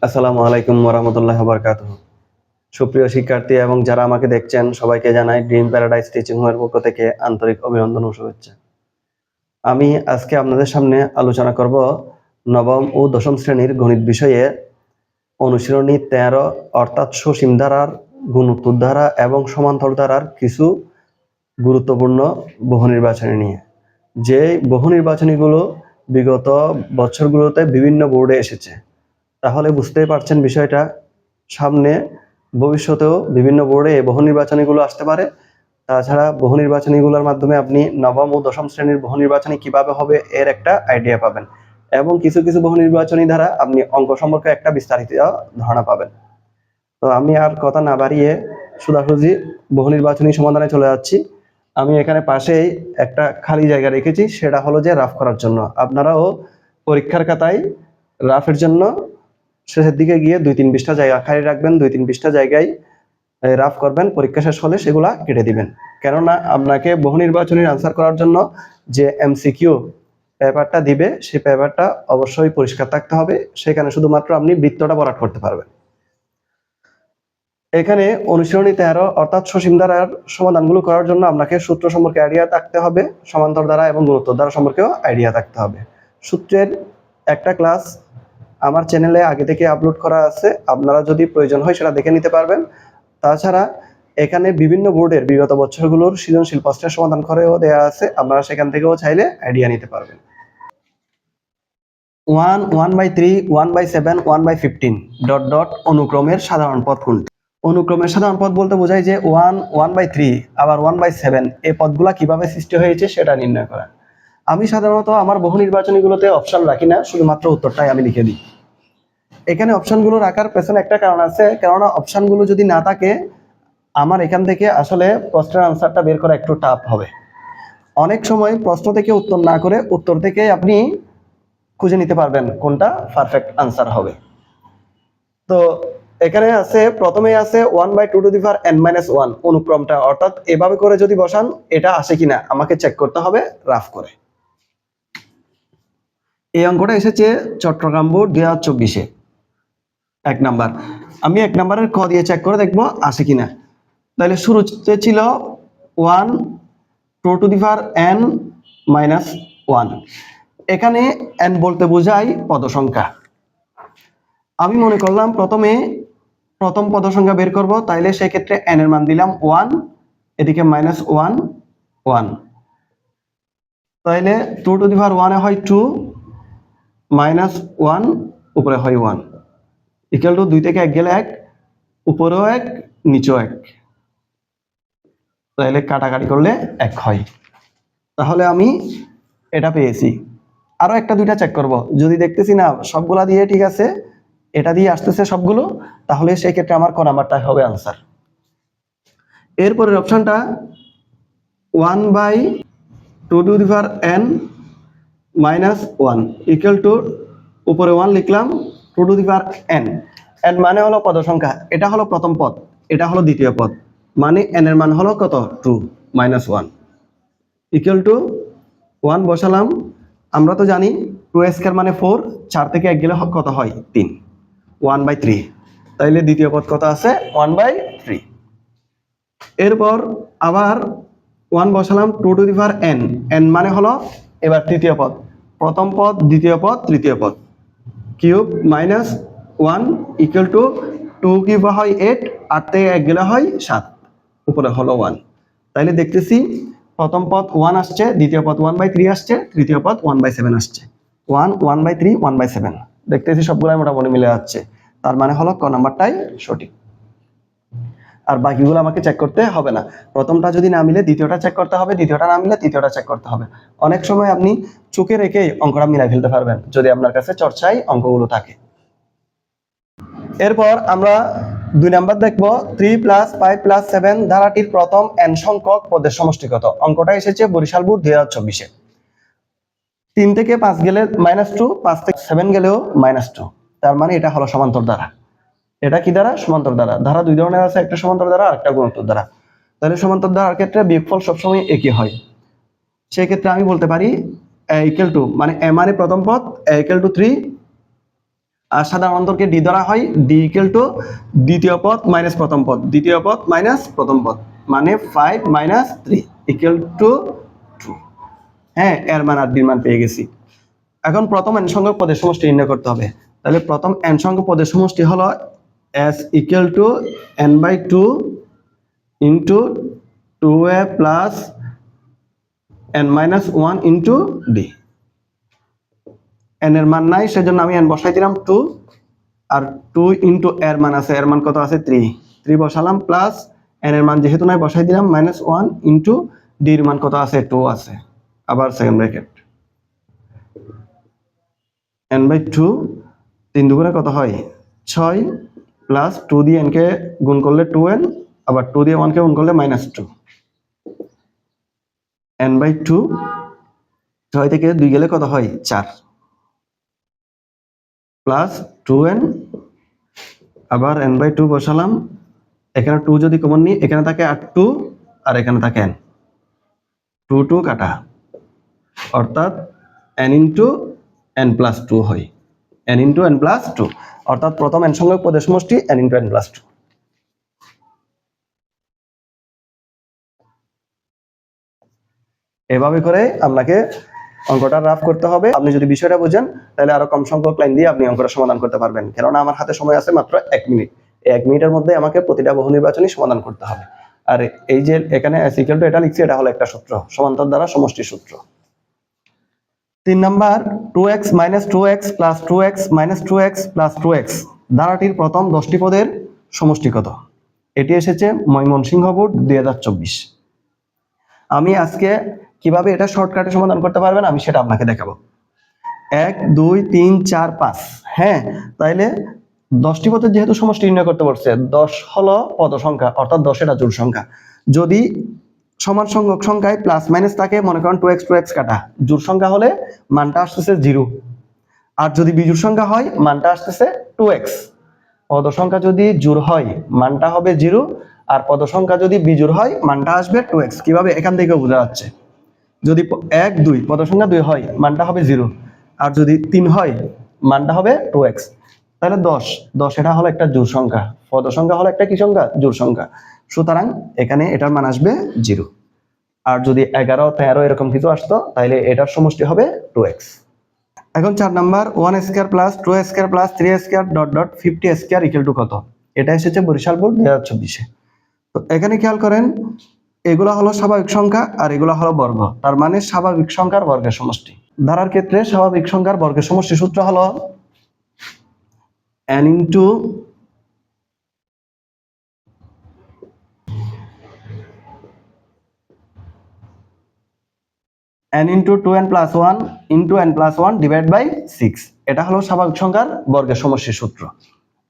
আসসালামু আলাইকুম ওয়া বারাকাতুহু। সুপ্রিয় শিক্ষার্থী এবং যারা আমাকে দেখছেন সবাইকে জানাই ড্রিম প্যারাডাইস টিচিং হোমের পক্ষ থেকে আন্তরিক অভিনন্দন ও শুভেচ্ছা। আমি আজকে আপনাদের সামনে আলোচনা করব নবম ও দশম শ্রেণীর গণিত বিষয়ে অনুশীলনী 13 অর্থাৎ সসীম ধারার, গুণোত্তর ধারা এবং সমান্তর ধারার কিছু গুরুত্বপূর্ণ বহু নির্বাচনী নিয়ে। যে বহু নির্বাচনীগুলো বিগত বছরগুলোতে বিভিন্ন বোর্ডে এসেছে। তাহলে বুঝতেই পারছেন বিষয়টা, সামনে ভবিষ্যতেও বিভিন্ন বোর্ডে এই বহু নির্বাচনীগুলো আসতে পারে। তাছাড়া বহু নির্বাচনীগুলোর মাধ্যমে আপনি নবম ও দশম শ্রেণীর বহু নির্বাচনী কিভাবে হবে এর একটা আইডিয়া পাবেন, এবং কিছু কিছু বহু নির্বাচনী দ্বারা আপনি অঙ্ক সম্পর্কে একটা বিস্তারিত ধারণা পাবেন। তো আমি আর কথা না বাড়িয়ে সোজাসুজি বহু নির্বাচনী সমাধানে চলে যাচ্ছি। আমি এখানে পাশেই একটা খালি জায়গা রেখেছি, সেটা হলো যে রাফ করার জন্য। আপনারাও পরীক্ষার খাতায় রাফের জন্য শেষের দিকে গিয়ে 2-3 পৃষ্ঠা জায়গা খালি রাখবেন, 2-3 পৃষ্ঠা জায়গায় রাফ করবেন। পরীক্ষা শেষ হলে সেগুলা কেটে দিবেন, কেননা আপনাকে বহু নির্বাচনীর আনসার করার জন্য যে এমসিকিউ পেপারটা দিবে সেই পেপারটা অবশ্যই পরিষ্কার থাকতে হবে। সেখানে শুধুমাত্র আপনি বৃত্তটা ভরাট করতে পারবেন। এখানে অনুশীলনী 13 অর্থাৎ সসীম ধারার সমাধানগুলো করার জন্য আপনাকে সূত্র সম্পর্কে আইডিয়া থাকতে হবে, সমান্তর ধারা এবং গুণোত্তর ধারা সম্পর্কেও আইডিয়া থাকতে হবে। সূত্রের একটা ক্লাস আমার চ্যানেলে আগে থেকে আপলোড করা আছে, আপনারা যদি প্রয়োজন হয় সেটা দেখে নিতে পারবেন। তাছাড়া এখানে বিভিন্ন বোর্ডের বিগত বছরগুলোর সৃজনশীল প্রশ্নের সমাধান করেও দেওয়া আছে, আপনারা সেখান থেকেও চাইলে আইডিয়া নিতে পারবেন। 1, 1/3, 1/7, 1/15 ... অনুক্রমের সাধারণ পদ কোনটি? অনুক্রমের সাধারণ পদ বলতে বোঝায় যে 1, 1/3 আবার 1/7 এই পদগুলা কিভাবে সৃষ্টি হয়েছে সেটা নির্ণয় করা। আমি সাধারণত আমার বহু নির্বাচনীগুলোতে অপশন রাখি না, শুধুমাত্র উত্তরটাই আমি লিখে দিই। এখানে অপশনগুলো রাখার পেছনে একটা কারণ আছে, কেননা অপশনগুলো যদি না থাকে আমার এখান থেকে আসলে প্রশ্নের আনসারটা বের করা একটু টাফ হবে। অনেক সময় প্রশ্ন থেকে উত্তর না করে উত্তর থেকে আপনি খুঁজে নিতে পারবেন কোনটা পারফেক্ট আনসার হবে। তো এখানে আছে, প্রথমে আছে 1/2n-1 অনুক্রমটা, অর্থাৎ এভাবে করে যদি বসান এটা আসে কিনা আমাকে চেক করতে হবে রাফ করে। এই অঙ্কটা এসেছে চট্টগ্রাম বোর্ড 2024-এ। 1 নাম্বার, আমি 1 নাম্বারের ক দিয়ে চেক করে দেখবো আসে কিনা। তাহলে শুরুতে ছিল 1/2n-1। এখানে n বলতে বোঝায় পদ সংখ্যা। আমি মনে করলাম প্রথম পদ সংখ্যা বের করব, তাইলে সেক্ষেত্রে n এর মান দিলাম 1, এদিকে -1 1, তাইলে 2^1 এ হয় 2, -1 উপরে হয় 1, ইকুয়াল টু 2 থেকে 1 গেলে 1, উপরেও 1 নিচেও 1, তাহলে কাটাকাটি করলে 1 হয়। তাহলে আমি এটা পেয়েছি। আরো একটা দুইটা চেক করব, যদি দেখতেছি না সবগুলা দিয়ে ঠিক আছে, এটা দিয়ে আসতেছে সবগুলো, তাহলে সেই ক্ষেত্রে আমার ক নাম্বারটা হবে আনসার। এরপরের অপশনটা 1/2n-1 ইকুয়াল টু উপরে 1 লিখলাম, 2n। n মানে হলো পদ সংখ্যা, এটা হলো প্রথম পদ, এটা হলো দ্বিতীয় পদ, মানে n এর মান হলো কত 2 -1 ইকুয়াল টু 1 বসালাম। আমরা তো জানি 2 মানে 4, 4 থেকে 1 গেলে কত হয় 3, 1/3, তাইলে দ্বিতীয় পদ কত আছে 1/3। এরপর আবার 1 বসালাম, 2n, n মানে হলো এবার তৃতীয় পদ, প্রথম পদ দ্বিতীয় পদ তৃতীয় পদ, কিউব -1 ইকুয়াল টু 2 কিউব হয় 8, 8 থেকে 1 গেলে হয় 7, উপরে হলো 1। তাইলে দেখতেছি প্রথম পদ 1 আসছে, দ্বিতীয় পদ 1/3 আসছে, তৃতীয় পদ 1/7 আসছে। 1, 1/3, 1/7 দেখতেছি সবগুলাই মোটামুটি মিলে যাচ্ছে, তার মানে হলো ক নাম্বারটাই সঠিক। আর বাকিগুলো আমাকে চেক করতে হবে না, প্রথমটা যদি না মিলে দ্বিতীয়টা চেক করতে হবে, দ্বিতীয়টা না মিলে তৃতীয়টা চেক করতে হবে। অনেক সময় আপনি চোখে রেখেই অঙ্কটা মিলাই ফেলতে পারবেন যদি আপনার কাছে চর্চায় অঙ্কগুলো থাকে। এরপর আমরা 2 নাম্বার দেখবো, 3 + 5 + 7 ধারাটির প্রথম n সংখ্যক পদের সমষ্টি কত? অঙ্কটা এসেছে বরিশাল বোর্ড 2024-এ। 3 থেকে 5 গেলে -2, 5 থেকে 7 গেলেও -2, তার মানে এটা হলো সমান্তর ধারা। এটা কি দ্বারা? সমান্তর ধারা। ধারা দুই ধরনের আছে, একটা সমান্তর ধারা আর একটা গুণোত্তর ধারা। তাহলে সমান্তর ধারার ক্ষেত্রে বিয়োগফল সবসময় একই হয়। সেই ক্ষেত্রে আমি বলতে পারি a = মানে a মানে প্রথম পদ, a = 3, আর সাধারণ অন্তরকে ডি ধরা হয়, ডি ইকুয়াল টু দ্বিতীয় পদ মাইনাস প্রথম পদ, দ্বিতীয় পদ মাইনাস প্রথম পদ, মানে 5 মাইনাস 3 ইকুয়াল টু 2। হ্যাঁ, এর মান আর ডির মান পেয়ে গেছি। এখন প্রথম n সংখ্যক পদের সমষ্টি নির্ণয় করতে হবে। তাহলে প্রথম n সংখ্যক পদের সমষ্টি হলো s equal to n/2 into 2a plus n-1 into d। n এর মান নাই, সেজন্য আমি n বসাই দিলাম 2, আর 2 ইন্টু এর মান আছে, এর মান কত আছে 3 বসালাম, প্লাস n এর মান যেহেতু নাই বসাই দিলাম -1 ইন্টু d এর মান কত আছে 2 আছে, আবার সেকেন্ড ব্র্যাকেট n/2 3 দুগুণে কত হয় 6, প্লাস 2 দিয়ে n কে গুণ করলে 2n, আবার 2 দিয়ে 1 কে গুণ করলে -2, n/2 6 থেকে 2 গেলে কত হয় 4, প্লাস 2n, আবার n/2 বসালাম, এখানে 2 যদি কমন নিই এখানে থাকে 8 আর এখানে থাকে n, 2 কাটা, অর্থাৎ n ইন্টু n প্লাস 2 হয়, n ইন্টু n প্লাস 2, অর্থাৎ প্রথম n সংখ্যক পদের সমষ্টি n ইন্টু n প্লাস 2। এভাবে করে আপনাকে অঙ্কটা রাফ করতে হবে। আপনি যদি বিষয়টা বুঝেন তাহলে আরো কম সংখ্যক লাইন দিয়ে আপনি অঙ্কটা সমাধান করতে পারবেন, কেননা আমার হাতে সময় আছে মাত্র 1 মিনিট। এই 1 মিনিটের মধ্যে আমাকে প্রতিটা বহু নির্বাচনী সমাধান করতে হবে। আর এই যে এখানে s ইকুয়াল টু এটা লিখছি, এটা হলো একটা সূত্র, সমান্তর দ্বারা সমষ্টি সূত্র। 3 number 2x minus 2x plus 2x minus 2x plus 2x ধারাটির প্রথম 10টি পদের সমষ্টি কত? এটি এসেছে ময়মনসিংহ বোর্ড 2024। আমি আজকে কিভাবে এটা শর্টকাটে সমাধান করতে পারবেন আমি সেটা আপনাকে দেখাবো। 1 2 3 4 5। হ্যাঁ, তাইলে 10টি পদের যেহেতু সমষ্টি নির্ণয় করতে বলছে, 10 হলো পদ সংখ্যা, অর্থাৎ 10 এটা জোড় সংখ্যা। যদি সমান সংখ্যক সংখ্যায় প্লাস মাইনাস থাকে, মনে করেন 2x কাটা, জোড় সংখ্যা হলে মানটা আসতেছে 0, আর যদি বিজোড় সংখ্যা হয় মানটা আসতেছে 2x। পদ সংখ্যা যদি জোড় হয় মানটা হবে 0, আর পদ সংখ্যা যদি বিজোড় হয় মানটা আসবে 2x। কিভাবে? এখান থেকে বোঝা যাচ্ছে। যদি 1 2 পদ সংখ্যা 2 হয় মানটা হবে 0, আর যদি 3 হয় মানটা হবে 2x। তাহলে 10 এটা হলো একটা জোড় সংখ্যা, পদ সংখ্যা হলো একটা কি সংখ্যা? জোড় সংখ্যা। সুতরাং এখানে এটার মান আসবে 0। আর যদি 11 13 এরকম কিছু আসতো তাহলে এটার সমষ্টি হবে 2x। এখন 4 number 1 square plus 2 square plus 3 square dot dot 50 square equal to কত? এটা এসেছে বরিশাল বোর্ড 2024-এ। তো এখানে খেয়াল করেন, এগুলো হলো স্বাভাবিক সংখ্যা আর এগুলো হলো বর্গ, তার মানে স্বাভাবিক সংখ্যার বর্গের সমষ্টি। ধারার ক্ষেত্রে স্বাভাবিক সংখ্যার বর্গের সমষ্টি সূত্র হলো n into n into 2n plus 1 into n plus 1 divide by 6। এটা হলো স্বাভাবিক সংখ্যার বর্গের সমষ্টির সূত্র।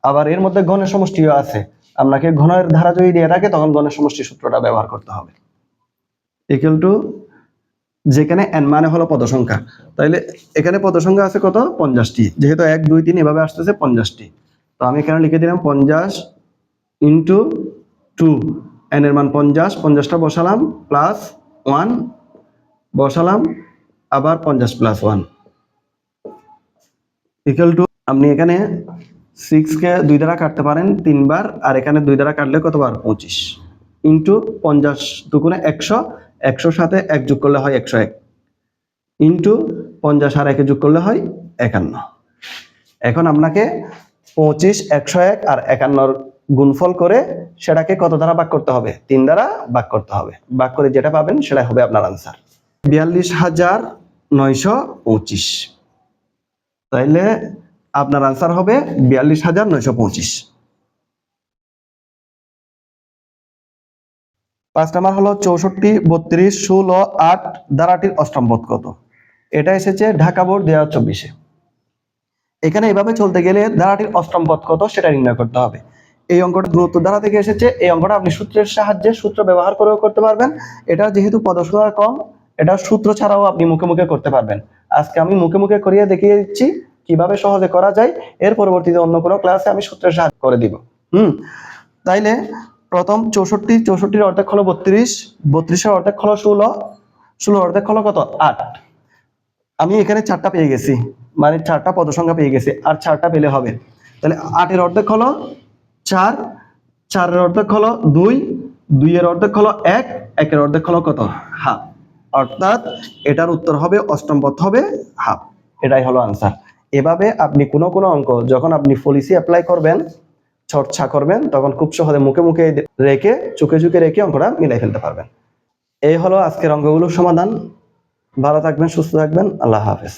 আবার এর মধ্যে ঘনের সমষ্টিও আছে, আপনাকে ঘনের ধারা যদি দিয়ে থাকে তখন ঘনের সমষ্টির সূত্রটা ব্যবহার করতে হবে। ইকুয়াল টু, যেখানে n মানে হলো পদ সংখ্যা, তাইলে এখানে পদ সংখ্যা আছে কত? 50টি। যেহেতু 1 2 3 এভাবে আসতেছে 50টি, তো আমি এখানে লিখে দিলাম 50 ইন্টু 2, n এর মান 50, 50টা বসালাম, প্লাস 1 বসালাম, আবার 50 প্লাস 1 ইকুয়াল টু, আপনি এখানে 6 কে 2 দ্বারা কাটতে পারেন 3 বার, আর এখানে 2 দ্বারা কাটলে কতবার? 25 ইন্টু 50 দুগুণে 100, 100 সাথে 1 যোগ করলে হয় 101 ইন্টু 50 আর 1 যোগ করলে হয় 51। এখন আপনাকে 25, 101 আর 51 গুণফল করে সেটাকে কত দ্বারা ভাগ করতে হবে? 3 দ্বারা ভাগ করতে হবে। ভাগ করে যেটা পাবেন সেটা হবে আপনার আনসার 42,925। তাইলে আপনার আনসার হবে 42,925। 5 নাম্বার হলো 64, 32, 16, 8 ধারাটির অষ্টম পদ কত? এটা এসেছে ঢাকা বোর্ড 2024-এ। এখানে এভাবে চলতে গেলে ধারাটির অষ্টম পদ কত সেটা নির্ণয় করতে হবে। এই অঙ্কটা গুরুত্ব ধারা থেকে এসেছে। এই অঙ্কটা আপনি সূত্রের সাহায্যে, সূত্র ব্যবহার করেও করতে পারবেন। এটা যেহেতু পদ সংখ্যা কম, এটা সূত্র ছাড়াও আপনি মুখে মুখে করতে পারবেন। আজকে আমি মুখে মুখে করিয়ে দেখিয়ে দিচ্ছি কিভাবে সহজে করা যায়। এর পরবর্তীতে অন্য কোনো ক্লাসে আমি সূত্রের সাহায্য করে দিব। তাইলে প্রথম 64 অর্ধেক হলো 32, 32-এর অর্ধেক হলো 16, 16 অর্ধেক হলো কত? 8। আমি এখানে 4টা পেয়ে গেছি, মানে 4টা পদ সংখ্যা পেয়ে গেছে, আর 4টা পেলে হবে। তাহলে 8-এর অর্ধেক হলো 4, 4-এর অর্ধেক হলো 2, 2-এর অর্ধেক হলো 1, 1-এর অর্ধেক হলো কত? হাফ। অর্থাৎ এটার উত্তর হবে অষ্টম পদ হবে হাফ। এটাই হলো আনসার। এভাবে আপনি কোনো অঙ্ক যখন আপনি পলিসি অ্যাপ্লাই করবেন, চর্চা করবেন, তখন খুব সহজে মুখে মুখে রেখে চোখে চোখে রেখে অঙ্কটা মিলাই ফেলতে পারবেন। এই হলো আজকের অঙ্কগুলোর সমাধান। ভালো থাকবেন, সুস্থ থাকবেন, আল্লাহ হাফেজ।